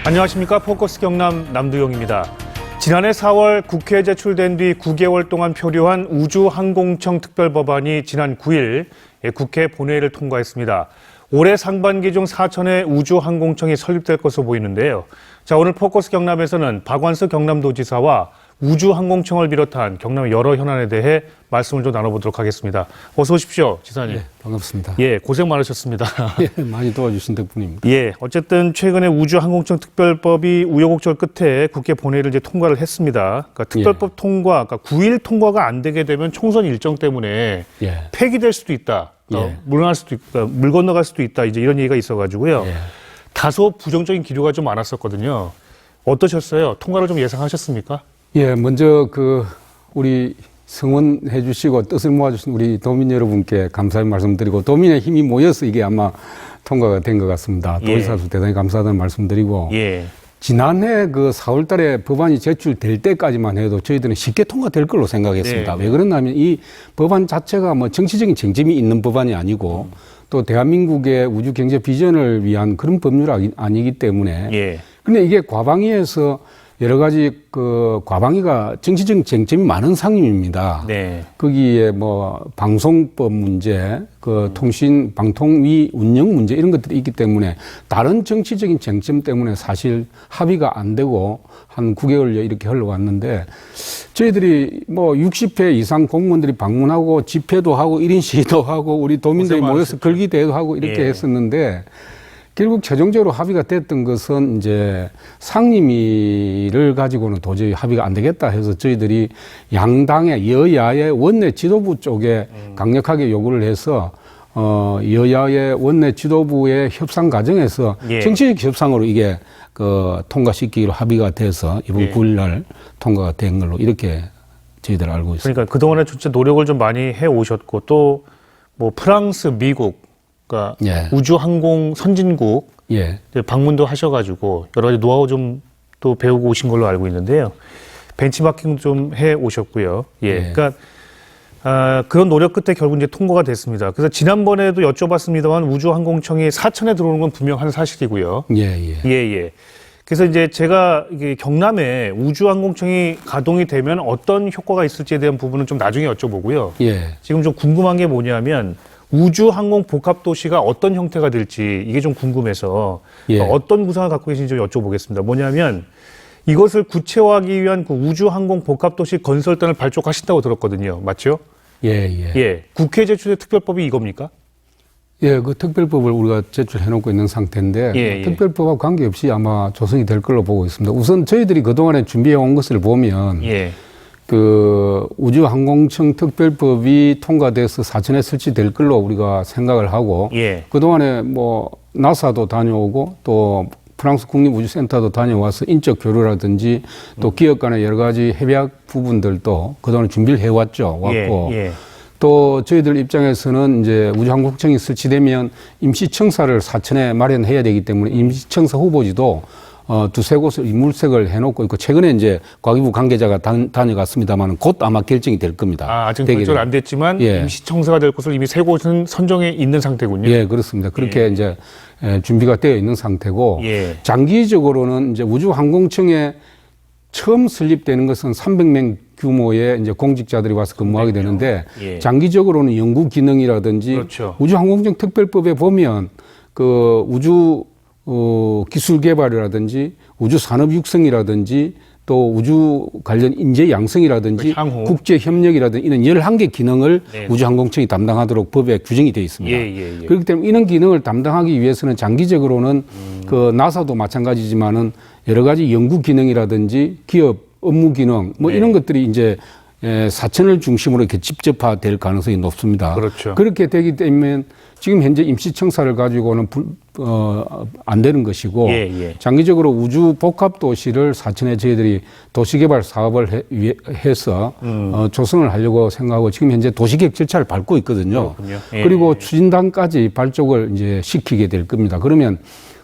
안녕하십니까. 포커스 경남 남두용입니다. 지난해 4월 국회에 제출된 뒤 9개월 동안 표류한 우주항공청 특별법안이 지난 9일 국회 본회의를 통과했습니다. 올해 상반기 중 사천의 우주항공청이 설립될 것으로 보이는데요. 자, 오늘 포커스 경남에서는 박완석 경남도지사와 우주항공청을 비롯한 경남의 여러 현안에 대해 말씀을 좀 나눠보도록 하겠습니다. 어서 오십시오, 지사님. 네, 반갑습니다. 예, 고생 많으셨습니다. 예, 많이 도와주신 덕분입니다. 예, 어쨌든 최근에 우주항공청 특별법이 우여곡절 끝에 국회 본회의를 이제 통과를 했습니다. 그러니까 특별법 통과, 그러니까 9일 통과가 안 되게 되면 총선 일정 때문에 폐기될 수도 있다. 물러날 수도 있다, 물 건너갈 수도 있다. 이제 이런 얘기가 있어가지고요. 다소 부정적인 기류가 좀 많았었거든요. 어떠셨어요? 통과를 좀 예상하셨습니까? 예, 먼저 우리 성원해 주시고 뜻을 모아주신 우리 도민 여러분께 감사의 말씀드리고 도민의 힘이 모여서 이게 아마 통과가 된 것 같습니다. 도지사도 대단히 감사하다는 말씀드리고 지난해 4월 달에 법안이 제출될 때까지만 해도 저희들은 쉽게 통과될 걸로 생각했습니다. 왜 그러냐면 이 법안 자체가 뭐 정치적인 쟁점이 있는 법안이 아니고 또 대한민국의 우주 경제 비전을 위한 그런 법률이 아니기 때문에 근데 이게 과방위에서 여러 가지 과방위가 정치적인 쟁점이 많은 상임입니다. 거기에 뭐 방송법 문제, 방통위 운영 문제 이런 것들이 있기 때문에 다른 정치적인 쟁점 때문에 사실 합의가 안 되고 한 9개월여 이렇게 흘러왔는데 저희들이 뭐 60회 이상 공무원들이 방문하고 집회도 하고 1인 시위도 하고 우리 도민들이 모여서 걸기대회도 하고 이렇게 했었는데 결국 최종적으로 합의가 됐던 것은 이제 상임위를 가지고는 도저히 합의가 안 되겠다 해서 저희들이 양당의 여야의 원내 지도부 쪽에 강력하게 요구를 해서 여야의 원내 지도부의 협상 과정에서 정치적 협상으로 이게 통과시키기로 합의가 돼서 이번 9일 날 통과가 된 걸로 이렇게 저희들 알고 있습니다. 그러니까 그동안에 진짜 노력을 좀 많이 해 오셨고 또 뭐 프랑스, 미국 그러니까 우주항공 선진국 방문도 하셔가지고 여러 가지 노하우 좀 또 배우고 오신 걸로 알고 있는데요. 벤치마킹 좀 해 오셨고요. 그러니까 그런 노력 끝에 결국 이제 통과가 됐습니다. 그래서 지난번에도 여쭤봤습니다만 우주항공청이 사천에 들어오는 건 분명한 사실이고요. 그래서 이제 제가 이게 경남에 우주항공청이 가동이 되면 어떤 효과가 있을지에 대한 부분은 좀 나중에 여쭤보고요. 지금 좀 궁금한 게 뭐냐면 우주항공 복합도시가 어떤 형태가 될지 이게 좀 궁금해서 어떤 구상을 갖고 계신지 좀 여쭤보겠습니다. 뭐냐면 이것을 구체화하기 위한 그 우주항공 복합도시 건설단을 발족하신다고 들었거든요. 맞죠? 국회에 제출된 특별법이 이겁니까? 그 특별법을 우리가 제출해놓고 있는 상태인데 특별법과 관계없이 아마 조성이 될 걸로 보고 있습니다. 우선 저희들이 그동안에 준비해온 것을 보면 우주항공청 특별법이 통과돼서 사천에 설치될 걸로 우리가 생각을 하고 그동안에 뭐 나사도 다녀오고 또 프랑스 국립우주센터도 다녀와서 인적 교류라든지 또 기업 간의 여러 가지 협약 부분들도 그동안에 준비를 해왔죠. 또 저희들 입장에서는 이제 우주항공청이 설치되면 임시청사를 사천에 마련해야 되기 때문에 임시청사 후보지도 두세 곳을 이물색을 해놓고 있고 최근에 이제 과기부 관계자가 다녀갔습니다만 곧 아마 결정이 될 겁니다. 아직 결정 안 됐지만 임시청사가 될 곳을 이미 세 곳은 선정해 있는 상태군요. 그렇습니다. 그렇게 이제 준비가 되어 있는 상태고 장기적으로는 이제 우주항공청에 처음 설립되는 것은 300명 규모의 이제 공직자들이 와서 근무하게 되는데 장기적으로는 연구 기능이라든지 우주항공청 특별법에 보면 우주 기술 개발이라든지 우주 산업 육성이라든지 또 우주 관련 인재 양성이라든지 국제 협력이라든지 이런 11개 기능을 우주항공청이 담당하도록 법에 규정이 되어 있습니다. 그렇기 때문에 이런 기능을 담당하기 위해서는 장기적으로는 나사도 마찬가지지만은 여러 가지 연구 기능이라든지 기업 업무 기능 뭐 이런 것들이 이제 사천을 중심으로 이렇게 집접화될 가능성이 높습니다. 그렇게 되기 때문에 지금 현재 임시청사를 가지고는 안 되는 것이고 장기적으로 우주 복합도시를 사천에 저희들이 도시개발 사업을 해서 조성을 하려고 생각하고 지금 현재 도시계획 절차를 밟고 있거든요. 그리고 추진단까지 발족을 이제 시키게 될 겁니다. 그러면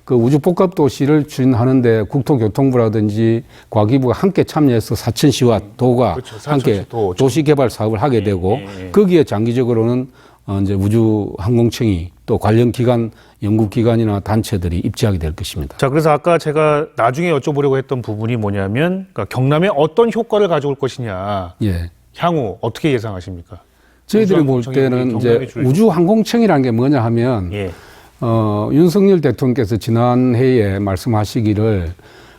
그 우주복합도시를 추진하는데 국토교통부라든지 과기부가 함께 참여해서 사천시와 도가 그렇죠. 함께 도, 도시개발 사업을 하게 되고 거기에 장기적으로는 이제 우주항공청이 또 관련 기관, 연구기관이나 단체들이 입지하게 될 것입니다. 자, 그래서 아까 제가 나중에 여쭤보려고 했던 부분이 뭐냐면 그러니까 경남에 어떤 효과를 가져올 것이냐. 예. 향후 어떻게 예상하십니까? 저희들이 볼 때는 이제 우주항공청이라는 게 뭐냐 하면 예. 윤석열 대통령께서 지난 해에 말씀하시기를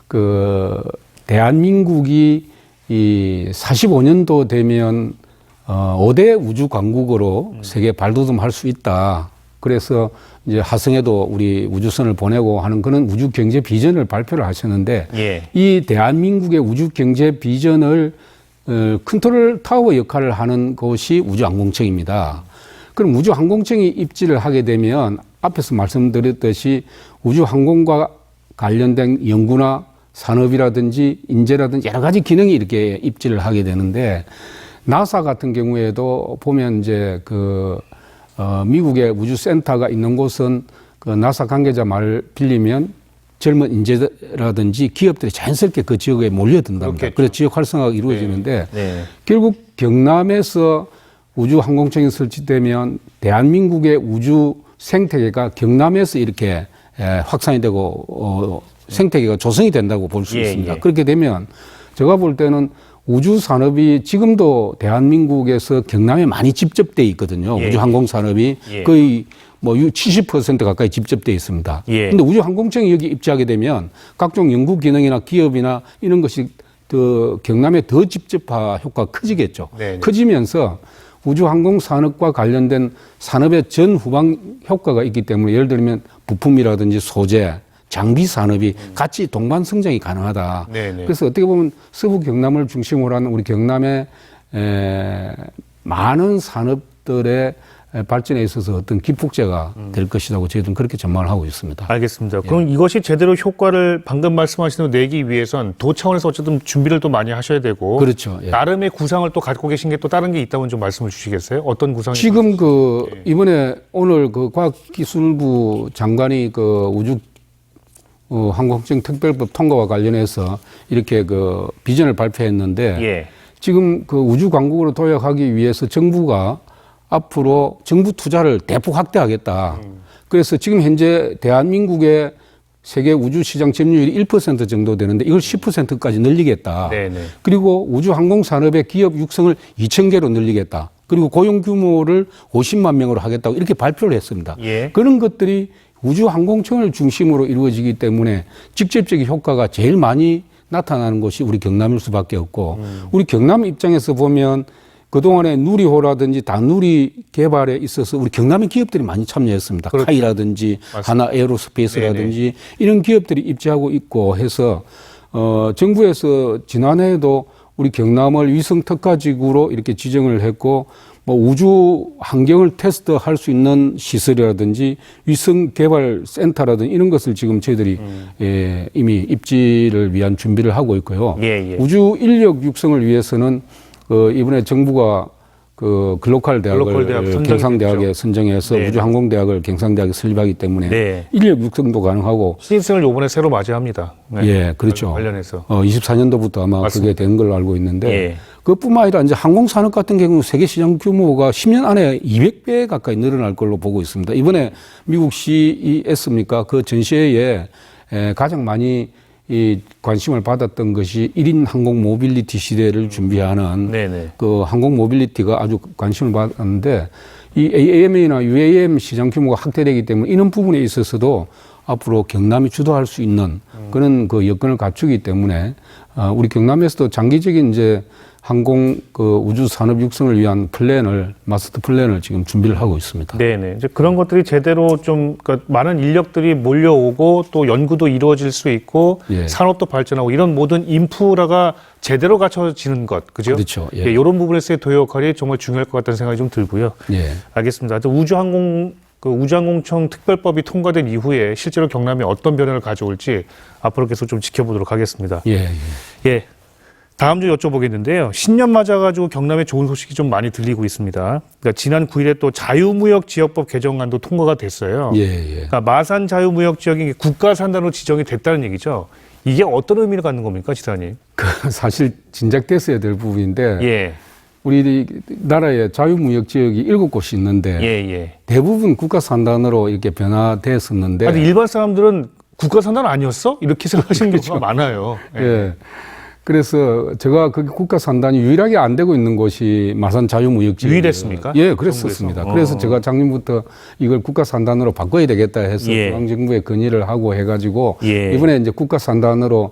그 대한민국이 이 45년도 되면 5대 우주 강국으로 세계 발돋움할 수 있다. 그래서 이제 화성에도 우리 우주선을 보내고 하는 그런 우주 경제 비전을 발표를 하셨는데 예. 이 대한민국의 우주 경제 비전을 컨트롤 타워 역할을 하는 곳이 우주항공청입니다. 그럼 우주항공청이 입지를 하게 되면 앞에서 말씀드렸듯이 우주항공과 관련된 연구나 산업이라든지 인재라든지 여러 가지 기능이 이렇게 입지를 하게 되는데 나사 같은 경우에도 보면 이제 미국의 우주센터가 있는 곳은 그 나사 관계자 말 빌리면 젊은 인재라든지 기업들이 자연스럽게 그 지역에 몰려든답니다. 그래서 지역 활성화가 이루어지는데 네. 결국 경남에서 우주항공청이 설치되면 대한민국의 우주 생태계가 경남에서 이렇게 확산이 되고 생태계가 조성이 된다고 볼 수 있습니다. 그렇게 되면 제가 볼 때는 우주 산업이 지금도 대한민국에서 경남에 많이 집접돼 있거든요. 우주 항공 산업이 거의 뭐 70% 가까이 집접돼 있습니다. 그런데 우주 항공청이 여기 입지하게 되면 각종 연구 기능이나 기업이나 이런 것이 더 경남에 더 집접화 효과가 커지겠죠. 네네. 커지면서 우주 항공 산업과 관련된 산업의 전후방 효과가 있기 때문에 예를 들면 부품이라든지 소재, 장비 산업이 같이 동반 성장이 가능하다. 네네. 그래서 어떻게 보면 서부 경남을 중심으로 하는 우리 경남의 많은 산업들의 발전에 있어서 어떤 기폭제가 될 것이라고 저희들은 그렇게 전망을 하고 있습니다. 알겠습니다. 그럼 이것이 제대로 효과를 방금 말씀하신 대로 내기 위해선 도 차원에서 어쨌든 준비를 또 많이 하셔야 되고 그렇죠. 나름의 구상을 또 갖고 계신 게 또 다른 게 있다면 좀 말씀을 주시겠어요? 어떤 구상이? 지금 이번에 오늘 과학기술부 장관이 우주 항공청 특별법 통과와 관련해서 이렇게 비전을 발표했는데 지금 우주 강국으로 도약하기 위해서 정부가 앞으로 정부 투자를 대폭 확대하겠다. 그래서 지금 현재 대한민국의 세계 우주 시장 점유율이 1% 정도 되는데 이걸 10%까지 늘리겠다. 네네. 그리고 우주 항공 산업의 기업 육성을 2,000개로 늘리겠다. 그리고 고용 규모를 50만 명으로 하겠다고 이렇게 발표를 했습니다. 그런 것들이 우주항공청을 중심으로 이루어지기 때문에 직접적인 효과가 제일 많이 나타나는 곳이 우리 경남일 수밖에 없고 우리 경남 입장에서 보면 그동안에 누리호라든지 다누리 개발에 있어서 우리 경남의 기업들이 많이 참여했습니다. 그렇죠. 카이라든지 맞습니다. 하나 에어로스페이스라든지 네네. 이런 기업들이 입지하고 있고 해서 정부에서 지난해에도 우리 경남을 위성 특화지구로 이렇게 지정을 했고 우주 환경을 테스트할 수 있는 시설이라든지 위성 개발 센터라든지 이런 것을 지금 저희들이 이미 입지를 위한 준비를 하고 있고요. 우주 인력 육성을 위해서는 이번에 정부가 글로컬 대학을 경상대학에 선정해서 우주항공대학을 경상대학에 설립하기 때문에 인력 육성도 가능하고 신입생을 이번에 새로 맞이합니다. 그렇죠. 관련해서 24년도부터 아마 맞습니다. 그게 되는 걸로 알고 있는데 그것뿐만 아니라 이제 항공산업 같은 경우 세계 시장 규모가 10년 안에 200배 가까이 늘어날 걸로 보고 있습니다. 이번에 미국 CES입니까? 그 전시회에 가장 많이 관심을 받았던 것이 1인 항공 모빌리티 시대를 준비하는 그 항공 모빌리티가 아주 관심을 받았는데 이 AAM이나 UAM 시장 규모가 확대되기 때문에 이런 부분에 있어서도 앞으로 경남이 주도할 수 있는 그런 여건을 갖추기 때문에 우리 경남에서도 장기적인 이제 항공 우주 산업 육성을 위한 마스터 플랜을 지금 준비를 하고 있습니다. 네네. 이제 그런 것들이 제대로 좀 많은 인력들이 몰려오고 또 연구도 이루어질 수 있고 산업도 발전하고 이런 모든 인프라가 제대로 갖춰지는 것, 그죠? 그렇죠. 이런 부분에서의 도의 역할이 정말 중요할 것 같다는 생각이 좀 들고요. 알겠습니다. 우주항공청 특별법이 통과된 이후에 실제로 경남에 어떤 변화를 가져올지 앞으로 계속 좀 지켜보도록 하겠습니다. 다음 주 여쭤보겠는데요. 신년 맞아가지고 경남에 좋은 소식이 좀 많이 들리고 있습니다. 그러니까 지난 9일에 또 자유무역지역법 개정안도 통과가 됐어요. 예, 예. 그러니까 마산 자유무역지역이 국가산단으로 지정이 됐다는 얘기죠. 이게 어떤 의미를 갖는 겁니까, 지사님? 사실 진작됐어야 될 부분인데 예, 우리 나라에 자유무역지역이 7곳이 있는데 예, 예. 대부분 국가산단으로 이렇게 변화됐었는데 아니, 일반 사람들은 국가산단 아니었어? 이렇게 생각하시는 경우가 많아요. 예. 그래서 제가 그 국가산단이 유일하게 안 되고 있는 곳이 마산 자유무역지역. 유일했습니까? 예, 그랬었습니다. 정부에서? 그래서 제가 작년부터 이걸 국가산단으로 바꿔야 되겠다 해서 예. 중앙정부에 건의를 하고 해가지고 예. 이번에 이제 국가산단으로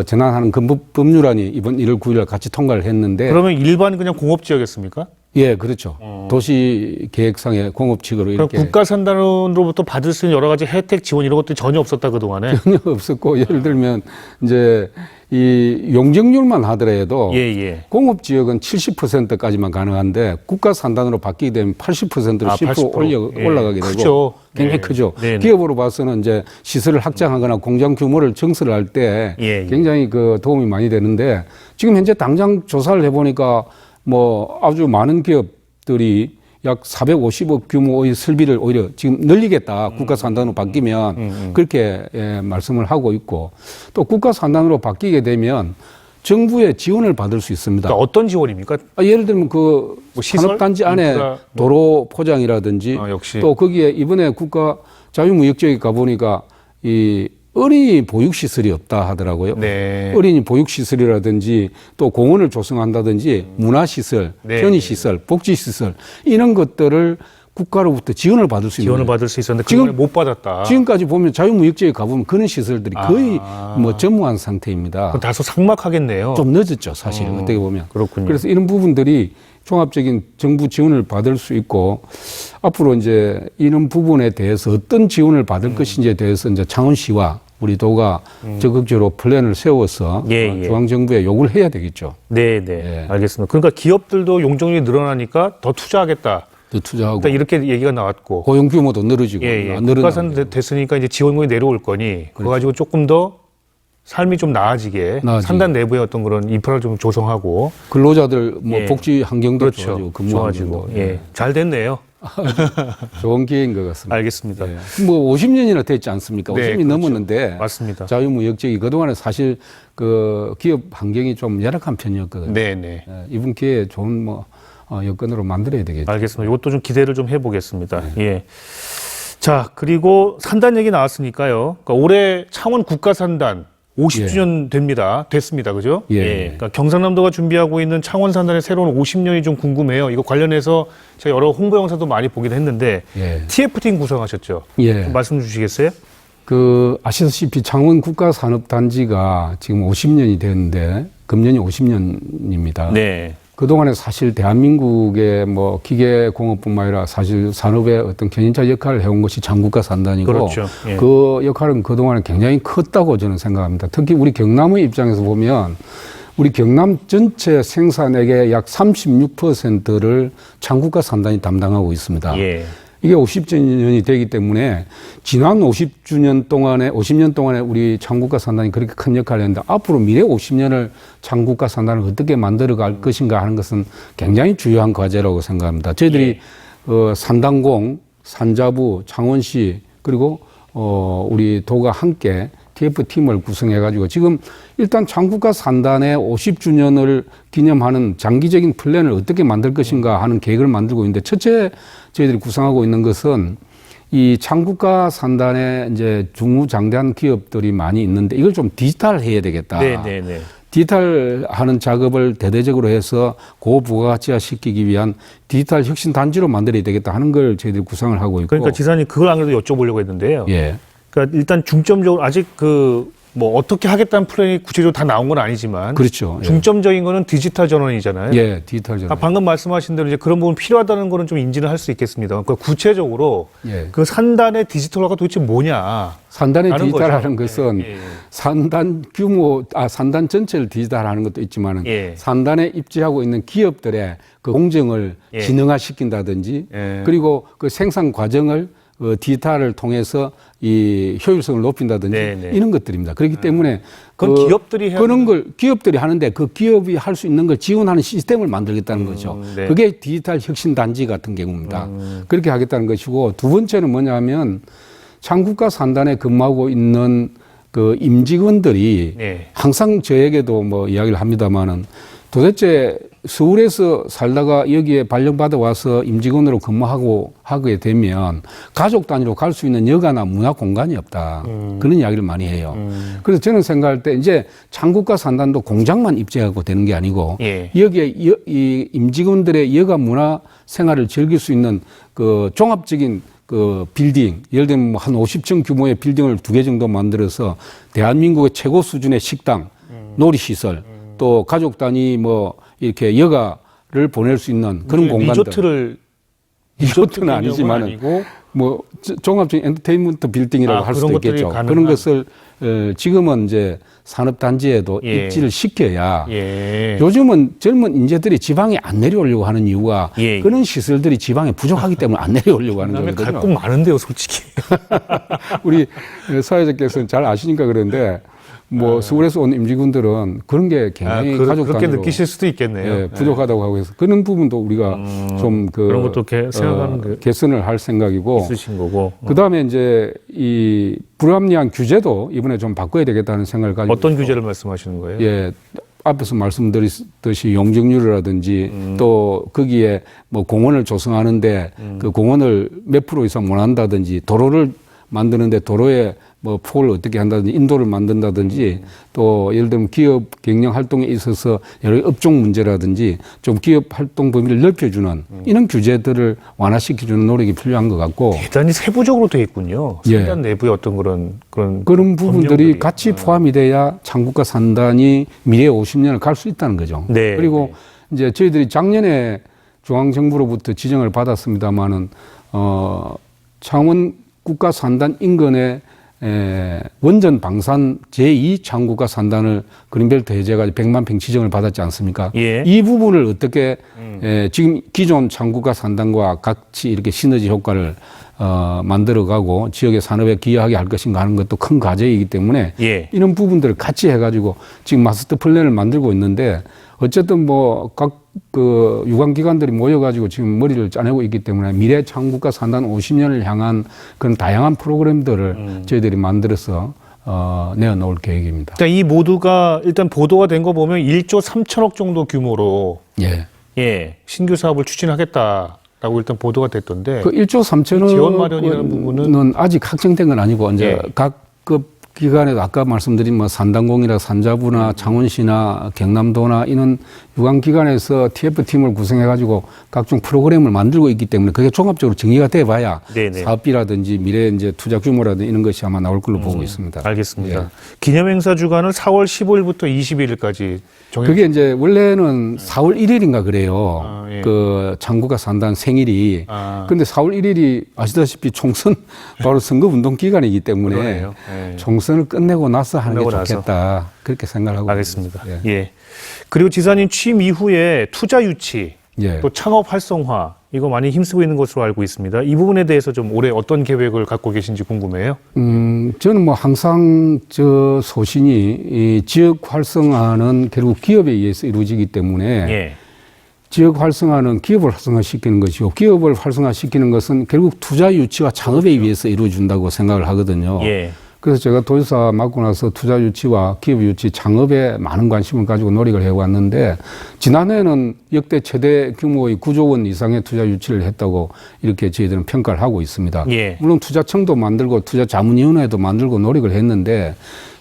전환하는 법률안이 이번 1월 9일 같이 통과를 했는데. 그러면 일반 그냥 공업지역이었습니까? 예, 그렇죠. 도시 계획상의 공업지구로 그럼 이렇게. 국가산단으로부터 받을 수 있는 여러 가지 혜택 지원 이런 것들이 전혀 없었다 그동안에. 전혀 없었고 예를 들면 이제 이 용적률만 하더라도 예, 예. 공업지역은 70%까지만 가능한데 국가산단으로 바뀌게 되면 80%로 아, 10% 80%. 예. 올라가게 되고 크죠. 굉장히 네. 크죠. 네, 네. 기업으로 봐서는 이제 시설을 확장하거나 공장 규모를 증설할 때 예, 예. 굉장히 그 도움이 많이 되는데 지금 현재 당장 조사를 해보니까 뭐 아주 많은 기업들이 약 450억 규모의 설비를 오히려 지금 늘리겠다. 국가산단으로 바뀌면 그렇게 말씀을 하고 있고 또 국가산단으로 바뀌게 되면 정부의 지원을 받을 수 있습니다. 그러니까 어떤 지원입니까? 예를 들면 그 뭐 시설? 산업단지 안에 인프라? 도로 포장이라든지 역시. 또 거기에 이번에 국가 자유무역지역에 가보니까 이 어린이 보육시설이 없다 하더라고요. 네. 어린이 보육시설이라든지 또 공원을 조성한다든지 문화시설, 네. 편의시설, 복지시설 이런 것들을 국가로부터 지원을 받을 수 있는 지원을 거예요. 받을 수 있었는데 지금- 그걸 못 받았다. 지금까지 보면 자유무역지역에 가보면 그런 시설들이 거의 뭐 전무한 상태입니다. 그럼 다소 삭막하겠네요. 좀 늦었죠, 사실 어떻게 보면. 그렇군요. 그래서 이런 부분들이 종합적인 정부 지원을 받을 수 있고 앞으로 이제 이런 부분에 대해서 어떤 지원을 받을 것인지에 대해서 이제 창원시와 우리 도가 적극적으로 플랜을 세워서 예, 예. 중앙정부에 요구를 해야 되겠죠. 네, 네. 알겠습니다. 그러니까 기업들도 용적률이 늘어나니까 더 투자하겠다. 더 투자하고 일단 이렇게 얘기가 나왔고. 고용 규모도 늘어지고 예, 예. 안 늘어나고. 국가산 됐으니까 이제 지원금이 내려올 거니 그거 가지고 조금 더 삶이 좀 나아지게 산단 내부의 어떤 그런 인프라를 좀 조성하고 근로자들 뭐 예. 복지 환경도 그렇죠. 좋아지고 근무 좋아지고 환경도 예. 잘 됐네요. 좋은 기회인 것 같습니다. 알겠습니다. 예. 뭐 50년이나 됐지 않습니까? 네, 50년이 그렇죠. 넘었는데 맞습니다. 자유무역지역이 그동안에 사실 그 기업 환경이 좀 열악한 편이었거든요. 네, 네. 예, 이번 기회에 좋은 뭐 여건으로 만들어야 되겠죠. 알겠습니다. 이것도 좀 기대를 좀 해보겠습니다. 예. 자, 그리고 산단 얘기 나왔으니까요. 그러니까 올해 창원 국가산단 50주년 됐습니다. 그죠? 예. 그러니까 경상남도가 준비하고 있는 창원 산단의 새로운 50년이 좀 궁금해요. 이거 관련해서 제가 여러 홍보 영상도 많이 보긴 했는데 예. TF팀 구성하셨죠? 예. 좀 말씀 주시겠어요? 그 아시다시피 창원 국가산업단지가 지금 50년이 됐는데 금년이 50년입니다. 네. 그동안에 사실 대한민국의 뭐 기계공업뿐만 아니라 사실 산업의 어떤 견인차 역할을 해온 것이 장국가산단이고 그렇죠. 예. 그 역할은 그동안에 굉장히 컸다고 저는 생각합니다. 특히 우리 경남의 입장에서 보면 우리 경남 전체 생산액의 약 36%를 장국가산단이 담당하고 있습니다. 예. 이게 50주년이 되기 때문에 지난 50년 동안에 우리 창국가 산단이 그렇게 큰 역할을 했는데 앞으로 미래 50년을 창국가 산단을 어떻게 만들어 갈 것인가 하는 것은 굉장히 중요한 과제라고 생각합니다. 저희들이 산단공, 산자부, 창원시 그리고 우리 도가 함께 TF팀을 구성해가지고 지금 일단 창국가 산단의 50주년을 기념하는 장기적인 플랜을 어떻게 만들 것인가 하는 계획을 만들고 있는데 첫째 저희들이 구성하고 있는 것은 이 창국가 산단에 이제 중후장대한 기업들이 많이 있는데 이걸 좀 디지털해야 되겠다. 네. 디지털하는 작업을 대대적으로 해서 고부가가치화 시키기 위한 디지털 혁신 단지로 만들어야 되겠다 하는 걸 저희들이 구상을 하고 있고. 그러니까 지사님 그걸 안 그래도 여쭤보려고 했는데요. 예. 그러니까 일단 중점적으로 아직 뭐 어떻게 하겠다는 플랜이 구체적으로 다 나온 건 아니지만 그렇죠. 예. 중점적인 거는 디지털 전환이잖아요. 예, 디지털 전환. 방금 말씀하신 대로 이제 그런 부분 필요하다는 거는 좀 인지는 할 수 있겠습니다. 그러니까 구체적으로 예. 그 산단의 디지털화가 도대체 뭐냐? 산단의 라는 디지털하는 거죠. 것은 예. 산단 전체를 디지털하는 것도 있지만은 예. 산단에 입지하고 있는 기업들의 그 공정을 예. 진흥화시킨다든지 예. 그리고 그 생산 과정을 디지털을 통해서 이 효율성을 높인다든지 네네. 이런 것들입니다. 그렇기 때문에 그건 기업들이 해야 그런 걸 기업들이 하는데 그 기업이 할 수 있는 걸 지원하는 시스템을 만들겠다는 거죠. 네. 그게 디지털 혁신 단지 같은 경우입니다. 그렇게 하겠다는 것이고 두 번째는 뭐냐면 창국가 산단에 근무하고 있는 그 임직원들이 네. 항상 저에게도 뭐 이야기를 합니다만은 도대체 서울에서 살다가 여기에 발령받아 와서 임직원으로 근무하고 하게 되면 가족 단위로 갈 수 있는 여가나 문화 공간이 없다. 그런 이야기를 많이 해요. 그래서 저는 생각할 때 이제 창국가 산단도 공장만 입주하고 되는 게 아니고 예. 여기에 이 임직원들의 여가 문화 생활을 즐길 수 있는 그 종합적인 그 빌딩, 예를 들면 한 50층 규모의 빌딩을 2개 정도 만들어서 대한민국의 최고 수준의 식당, 놀이시설, 또 가족 단위 뭐 이렇게 여가를 보낼 수 있는 그런 공간들. 리조트는 아니지만 아니고 뭐 종합적인 엔터테인먼트 빌딩이라고 할 수도 그런 것들이 있겠죠. 가능한. 그런 것을 지금은 이제 산업단지에도 예. 입지를 시켜야 예. 요즘은 젊은 인재들이 지방에 안 내려오려고 하는 이유가 예. 그런 시설들이 지방에 부족하기 때문에 안 내려오려고 하는 그다음에 갈 거거든요. 곳 많은데요, 솔직히. 우리 사회자께서는 잘 아시니까 그런데 뭐 서울에서 온 임직원들은 그런 게 굉장히 가족 그렇게 단위로 느끼실 수도 있겠네요. 예, 부족하다고 하고 해서 그런 부분도 우리가 좀 그런 것도 생각하는 게 개선을 할 생각이고 있으신 거고. 그다음에 이제 이 불합리한 규제도 이번에 좀 바꿔야 되겠다는 생각을 가지고 어떤 있고. 규제를 말씀하시는 거예요? 예. 앞에서 말씀드렸듯이 용적률이라든지 또 거기에 뭐 공원을 조성하는데 그 공원을 몇 프로 이상 못 한다든지 도로를 만드는데 도로에 뭐 폭을 어떻게 한다든지 인도를 만든다든지 또 예를 들면 기업 경영 활동에 있어서 여러 업종 문제라든지 좀 기업 활동 범위를 넓혀주는 이런 규제들을 완화시켜주는 노력이 필요한 것 같고 대단히 세부적으로 돼 있군요. 예. 산단 내부의 어떤 그런 부분들이 법령들이. 같이 포함이 돼야 창국가 산단이 미래 50년을 갈 수 있다는 거죠. 네. 그리고 이제 저희들이 작년에 중앙정부로부터 지정을 받았습니다마는 창원 국가 산단 인근에 원전 방산 제2 창국가 산단을 그린벨트 해제가 100만 평 지정을 받았지 않습니까? 예. 이 부분을 어떻게 지금 기존 창국가 산단과 같이 이렇게 시너지 효과를 만들어가고 지역의 산업에 기여하게 할 것인가 하는 것도 큰 과제이기 때문에 예. 이런 부분들을 같이 해가지고 지금 마스터 플랜을 만들고 있는데 어쨌든 뭐 각 그 유관기관들이 모여가지고 지금 머리를 짜내고 있기 때문에 미래 창국가 산단 50년을 향한 그런 다양한 프로그램들을 저희들이 만들어서 내어놓을 계획입니다. 그러니까 이 모두가 일단 보도가 된 거 보면 1조 3천억 정도 규모로 예. 예, 신규 사업을 추진하겠다라고 일단 보도가 됐던데 그 1조 3천억 지원 마련이라는 부분은 아직 확정된 건 아니고 이제 예. 각급 기관에도 아까 말씀드린 뭐 산단공이나 산자부나 창원시나 경남도나 이런 유관기관에서 TF팀을 구성해가지고 각종 프로그램을 만들고 있기 때문에 그게 종합적으로 정리가 돼봐야 네네. 사업비라든지 미래 이제 투자 규모라든지 이런 것이 아마 나올 걸로 보고 있습니다. 알겠습니다. 예. 기념행사 주간을 4월 15일부터 21일까지 그게 이제 원래는 4월 1일인가 그래요. 아, 예. 그 창국가 산단 생일이. 아. 근데 4월 1일이 아시다시피 총선 바로 선거운동 기간이기 때문에 그러네요. 예. 총선을 끝내고 나서 하는 게 끝내고 좋겠다. 그렇게 생각하고 알겠습니다. 있습니다. 예. 그리고 지사님 취임 이후에 투자 유치, 예. 또 창업 활성화 이거 많이 힘쓰고 있는 것으로 알고 있습니다. 이 부분에 대해서 좀 올해 어떤 계획을 갖고 계신지 궁금해요. 저는 뭐 항상 저 소신이 이 지역 활성화는 결국 기업에 의해서 이루어지기 때문에 예. 지역 활성화는 기업을 활성화시키는 것이고 기업을 활성화시키는 것은 결국 투자 유치와 창업에 의해서 이루어진다고 생각을 하거든요. 예. 그래서 제가 도지사 맡고 나서 투자 유치와 기업 유치, 창업에 많은 관심을 가지고 노력을 해왔는데 지난해에는 역대 최대 규모의 9조 원 이상의 투자 유치를 했다고 이렇게 저희들은 평가를 하고 있습니다. 예. 물론 투자청도 만들고 투자자문위원회도 만들고 노력을 했는데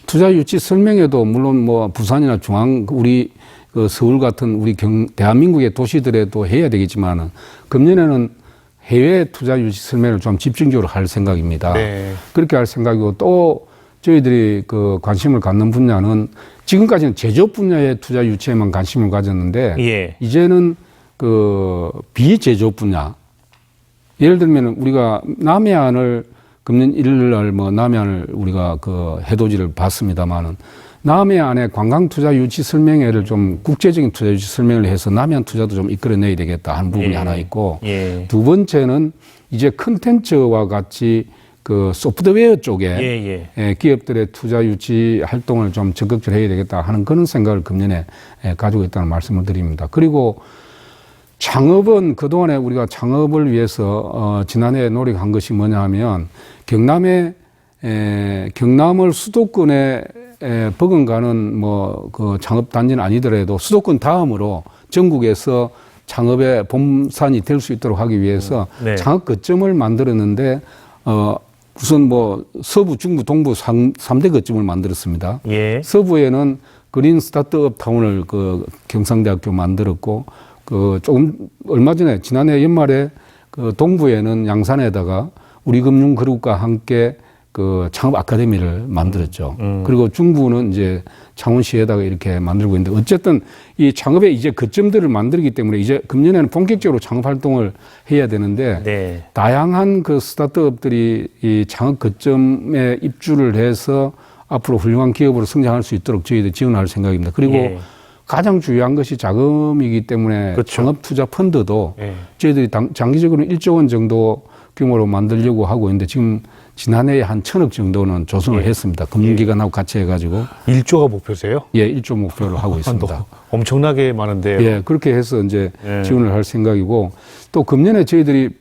투자 유치 설명회도 물론 뭐 부산이나 중앙 우리 그 서울 같은 우리 대한민국의 도시들에도 해야 되겠지만은 금년에는 해외 투자 유치 설명을 좀 집중적으로 할 생각입니다. 네. 그렇게 할 생각이고 또 저희들이 그 관심을 갖는 분야는 지금까지는 제조업 분야의 투자 유치에만 관심을 가졌는데 예. 이제는 그 비제조업 분야 예를 들면 우리가 남해안을 금년 1일 날 뭐 남해안을 우리가 그 해돋이를 봤습니다만은 남해안에 관광투자 유치 설명회를 좀 국제적인 투자 유치 설명을 해서 남해안 투자도 좀 이끌어내야 되겠다 하는 부분이 하나 있고 두 번째는 이제 컨텐츠와 같이 그 소프트웨어 쪽에 기업들의 투자 유치 활동을 좀 적극적으로 해야 되겠다 하는 그런 생각을 금년에 가지고 있다는 말씀을 드립니다. 그리고 창업은 그동안에 우리가 창업을 위해서 지난해 노력한 것이 뭐냐 하면 경남을 수도권에 버금가는 뭐 그 창업 단지는 아니더라도 수도권 다음으로 전국에서 창업의 봄산이 될 수 있도록 하기 위해서 창업 거점을 만들었는데 우선 뭐 서부, 중부, 동부 3대 거점을 만들었습니다. 서부에는 그린 스타트업 타운을 그 경상대학교 만들었고 그 조금 얼마 전에 지난해 연말에 그 동부에는 양산에다가 우리금융그룹과 함께 그 창업 아카데미를 만들었죠. 그리고 중부는 이제 창원시에다가 이렇게 만들고 있는데 어쨌든 이 창업의 이제 거점들을 만들기 때문에 이제 금년에는 본격적으로 창업 활동을 해야 되는데 다양한 그 스타트업들이 이 창업 거점에 입주를 해서 앞으로 훌륭한 기업으로 성장할 수 있도록 저희들 지원할 생각입니다. 그리고 가장 중요한 것이 자금이기 때문에 창업 투자 펀드도 저희들이 장기적으로 1조 원 정도 규모로 만들려고 하고 있는데 지금 지난해에 한 1,000억 정도는 조성을 했습니다. 금융기관하고 같이 해가지고. 1조가 목표세요? 1조 목표로 하고 있습니다. 엄청나게 많은데요. 그렇게 해서 이제 지원을 할 생각이고 또 금년에 저희들이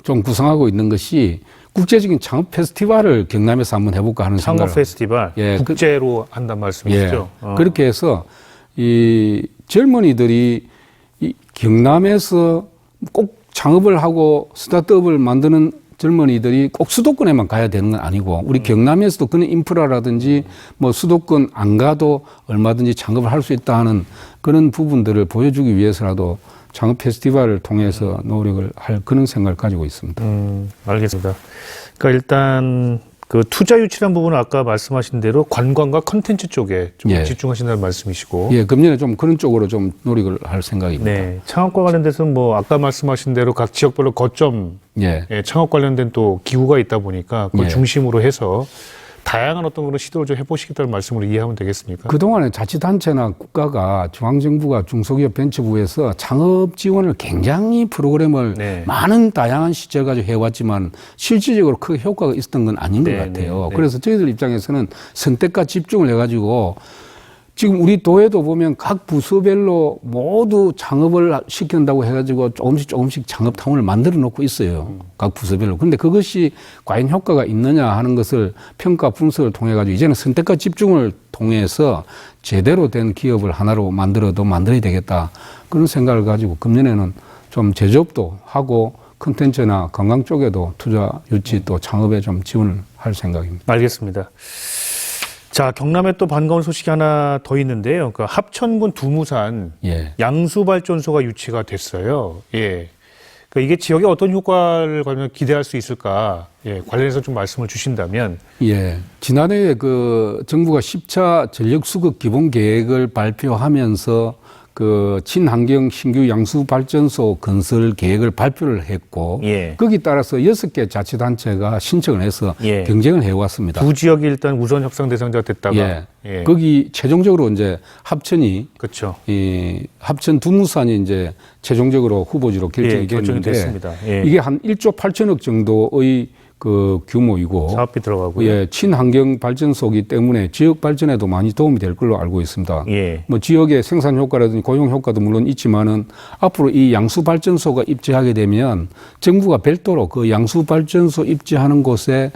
좀 구상하고 있는 것이 국제적인 창업 페스티벌을 경남에서 한번 해볼까 하는 생각을. 창업 페스티벌? 국제로 한단 말씀이시죠? 그렇게 해서 이 젊은이들이 이 경남에서 꼭 창업을 하고 스타트업을 만드는 젊은이들이 꼭 수도권에만 가야 되는 건 아니고 우리 경남에서도 그런 인프라라든지 뭐 수도권 안 가도 얼마든지 창업을 할 수 있다 하는 그런 부분들을 보여주기 위해서라도 창업 페스티벌을 통해서 노력을 할 그런 생각을 가지고 있습니다. 알겠습니다. 그러니까 일단 그 투자 유치란 부분은 아까 말씀하신 대로 관광과 컨텐츠 쪽에 좀 집중하신다는 말씀이시고. 금년에 좀 그런 쪽으로 좀 노력을 할 생각입니다. 창업과 관련돼서는 뭐 아까 말씀하신 대로 각 지역별로 거점 창업 관련된 또 기후가 있다 보니까 그걸 중심으로 해서 다양한 어떤 그런 시도를 좀 해보시겠다는 말씀으로 이해하면 되겠습니까? 그동안에 자치단체나 국가가 중앙정부가 중소기업 벤처부에서 창업 지원을 굉장히 프로그램을 많은 다양한 시절 가지고 해왔지만 실질적으로 크게 효과가 있었던 건 아닌 것 같아요. 그래서 저희들 입장에서는 선택과 집중을 해가지고 지금 우리 도에도 보면 각 부서별로 모두 창업을 시킨다고 해가지고 조금씩 창업타운을 만들어 놓고 있어요. 각 부서별로. 근데 그것이 과연 효과가 있느냐 하는 것을 평가 분석을 통해 가지고 이제는 선택과 집중을 통해서 제대로 된 기업을 하나로 만들어야 되겠다. 그런 생각을 가지고 금년에는 좀 제조업도 하고 컨텐츠나 관광 쪽에도 투자 유치 또 창업에 좀 지원을 할 생각입니다. 알겠습니다. 자, 경남에 또 반가운 소식이 하나 더 있는데요. 그 합천군 두무산 양수발전소가 유치가 됐어요. 그러니까 이게 지역에 어떤 효과를 과연 기대할 수 있을까? 관련해서 좀 말씀을 주신다면. 지난해에 그 정부가 10차 전력수급 기본계획을 발표하면서 그 친환경 신규 양수발전소 건설 계획을 발표를 했고 거기 따라서 6개 자치단체가 신청을 해서 경쟁을 해왔습니다. 두 지역이 일단 우선 협상 대상자가 됐다가 거기 최종적으로 이제 합천이 이 합천 두무산이 이제 최종적으로 후보지로 결정이 됐는데 이게 한 1조 8천억 정도의 그 규모이고 사업비 들어가고요. 친환경 발전소이기 때문에 지역 발전에도 많이 도움이 될 걸로 알고 있습니다. 뭐 지역의 생산 효과라든지 고용 효과도 물론 있지만은 앞으로 이 양수 발전소가 입지하게 되면 정부가 별도로 그 양수 발전소 입지하는 곳에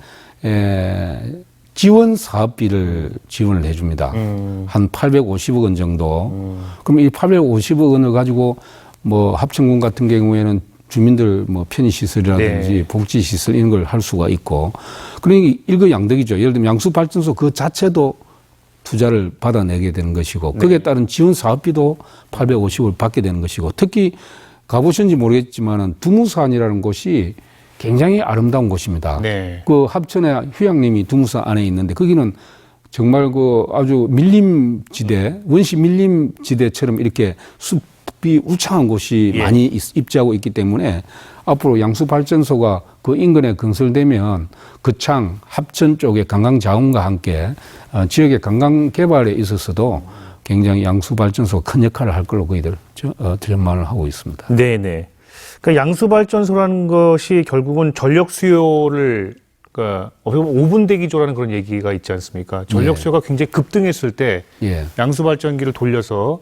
지원 사업비를 지원을 해줍니다. 한 850억 원 정도. 그럼 이 850억 원을 가지고 뭐 합천군 같은 경우에는 주민들 뭐 편의시설이라든지 복지시설 이런 걸 할 수가 있고 그러니 일거양득이죠. 예를 들면 양수발전소 그 자체도 투자를 받아내게 되는 것이고 거기에 따른 지원 사업비도 850을 받게 되는 것이고 특히 가보셨는지 모르겠지만 두무산이라는 곳이 굉장히 아름다운 곳입니다. 그 합천에 휴양림이 두무산 안에 있는데 거기는 정말 그 아주 밀림지대, 원시 밀림지대처럼 이렇게 숲 습비 울창한 곳이 예. 많이 입지하고 있기 때문에 앞으로 양수발전소가 그 인근에 건설되면 거창, 합천 쪽의 관광 자원과 함께 지역의 관광 개발에 있어서도 굉장히 양수발전소가 큰 역할을 할 걸로 저희들 전망을 하고 있습니다. 네네. 그러니까 양수발전소라는 것이 결국은 전력 수요를 그러니까 5분 대기조라는 그런 얘기가 있지 않습니까? 전력 수요가 굉장히 급등했을 때 예. 양수발전기를 돌려서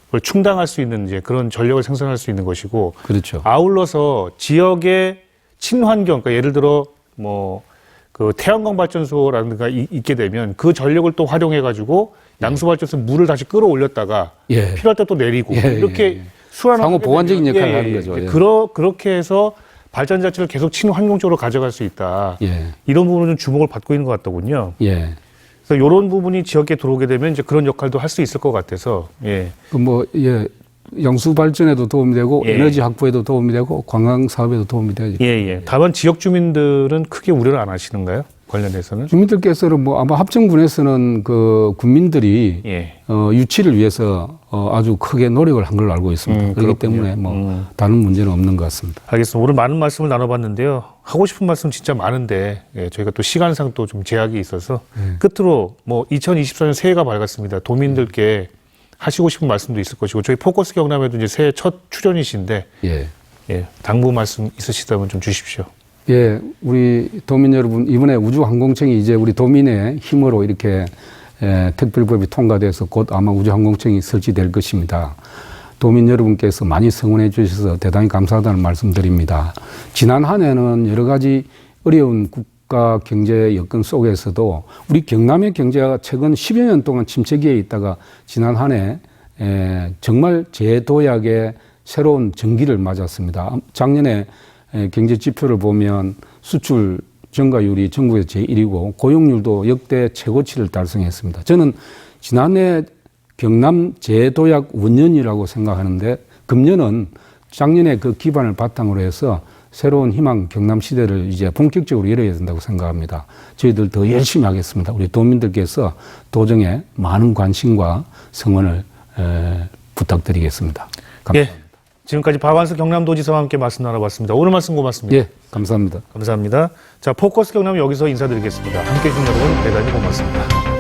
그걸 충당할 수 있는 이제 그런 전력을 생산할 수 있는 것이고, 그렇죠. 아울러서 지역의 친환경, 그러니까 예를 들어 뭐 그 태양광 발전소라든가 있게 되면 그 전력을 또 활용해 가지고 양수발전소 물을 다시 끌어올렸다가 예. 필요할 때 또 내리고 예, 이렇게 예, 예. 수완하게 상호 보완적인 되면, 역할을 하는 거죠. 예. 그렇게 해서 발전 자체를 계속 친환경적으로 가져갈 수 있다. 예. 이런 부분은 좀 주목을 받고 있는 것 같더군요. 예. 그래서 이런 부분이 지역에 들어오게 되면 이제 그런 역할도 할 수 있을 것 같아서, 예. 예. 양수 발전에도 도움이 되고 예. 에너지 확보에도 도움이 되고 관광 사업에도 도움이 되죠. 예. 다만 지역 주민들은 크게 우려를 안 하시는가요? 관련해서는? 주민들께서는 뭐 아마 합정군에서는 그 군민들이 예. 유치를 위해서 아주 크게 노력을 한 걸로 알고 있습니다. 그렇기 그렇군요. 때문에 뭐 다른 문제는 없는 것 같습니다. 알겠습니다. 오늘 많은 말씀을 나눠봤는데요. 하고 싶은 말씀 진짜 많은데, 예, 저희가 또 시간상 또 좀 제약이 있어서 끝으로 뭐 2024년 새해가 밝았습니다. 도민들께 하시고 싶은 말씀도 있을 것이고, 저희 포커스 경남에도 이제 새해 첫 출연이신데, 예. 당부 말씀 있으시다면 좀 주십시오. 예, 우리 도민 여러분, 이번에 우주항공청이 이제 우리 도민의 힘으로 이렇게 특별법이 통과돼서 곧 아마 우주항공청이 설치될 것입니다. 도민 여러분께서 많이 성원해 주셔서 대단히 감사하다는 말씀드립니다. 지난 한 해는 여러 가지 어려운 국가 경제 여건 속에서도 우리 경남의 경제가 최근 10여 년 동안 침체기에 있다가 지난 한 해 정말 재도약의 새로운 전기를 맞았습니다. 작년에 경제 지표를 보면 수출 증가율이 전국에서 제1위고 고용률도 역대 최고치를 달성했습니다. 저는 지난해 경남 재도약 원년이라고 생각하는데 금년은 작년에 그 기반을 바탕으로 해서 새로운 희망 경남 시대를 이제 본격적으로 열어야 된다고 생각합니다. 저희들 더 열심히 하겠습니다. 우리 도민들께서 도정에 많은 관심과 성원을 부탁드리겠습니다. 감사합니다. 예. 지금까지 박완석 경남도지사와 함께 말씀 나눠봤습니다. 오늘 말씀 고맙습니다. 예, 감사합니다. 감사합니다. 자, 포커스 경남 여기서 인사드리겠습니다. 함께해 주신 여러분 대단히 고맙습니다.